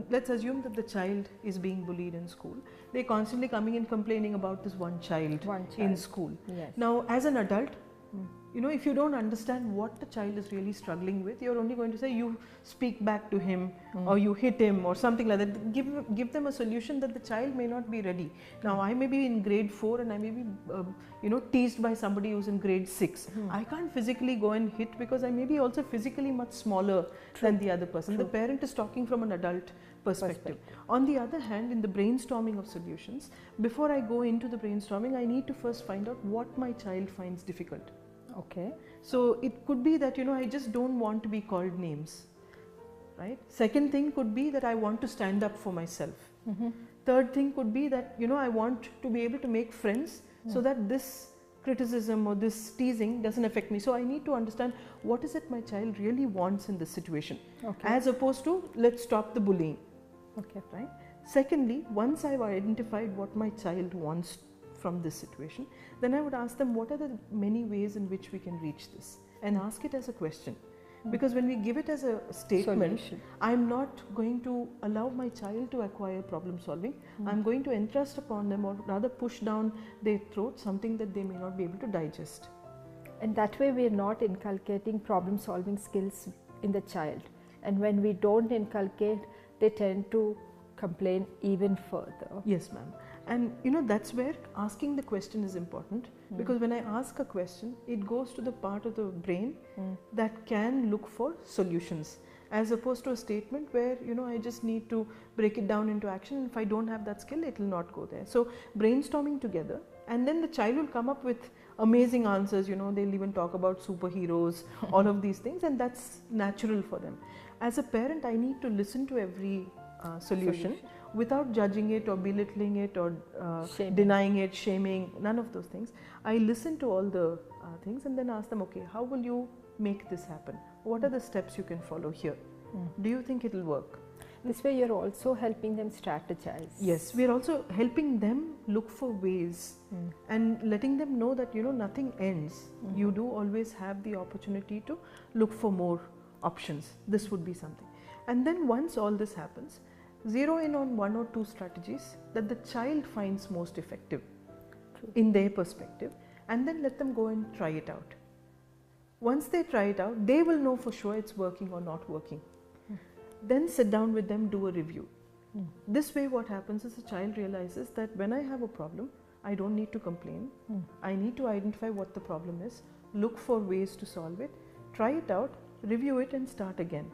let's assume that the child is being bullied in school. They're constantly coming and complaining about this one child in school. Yes. Now, as an adult, you know, if you don't understand what the child is really struggling with, you're only going to say you speak back to him or you hit him or something like that. Give them a solution that the child may not be ready. Now, I may be in grade 4 and I may be, you know, teased by somebody who's in grade 6. I can't physically go and hit because I may be also physically much smaller than the other person. The parent is talking from an adult perspective. On the other hand, in the brainstorming of solutions, before I go into the brainstorming, I need to first find out what my child finds difficult. Okay. So it could be that, you know, I just don't want to be called names, right? Second thing could be that I want to stand up for myself. Third thing could be that, you know, I want to be able to make friends so that this criticism or this teasing doesn't affect me. So I need to understand what is it my child really wants in this situation, as opposed to let's stop the bullying. Okay. Right? Secondly, once I've identified what my child wants from this situation, then I would ask them what are the many ways in which we can reach this, and ask it as a question. Because when we give it as a statement, I'm not going to allow my child to acquire problem solving. I'm going to entrust upon them, or rather push down their throat something that they may not be able to digest. And that way we are not inculcating problem solving skills in the child. And when we don't inculcate, they tend to complain even further. Yes, ma'am. And you know, that's where asking the question is important, because when I ask a question, it goes to the part of the brain that can look for solutions, as opposed to a statement where, you know, I just need to break it down into action. If I don't have that skill, it will not go there. So brainstorming together, and then the child will come up with amazing answers. You know, they'll even talk about superheroes, all of these things, and that's natural for them. As a parent, I need to listen to every solution without judging it or belittling it or denying it, shaming, none of those things. I listen to all the things and then ask them, okay, how will you make this happen? What are the steps you can follow here? Do you think it will work? This way you're also helping them strategize. Yes, we are also helping them look for ways and letting them know that, you know, nothing ends. You do always have the opportunity to look for more options. This would be something. And then once all this happens, zero in on 1 or 2 strategies that the child finds most effective in their perspective, and then let them go and try it out. Once they try it out, they will know for sure it's working or not working. Then sit down with them, do a review. This way what happens is the child realizes that when I have a problem, I don't need to complain. I need to identify what the problem is, look for ways to solve it, try it out, review it and start again.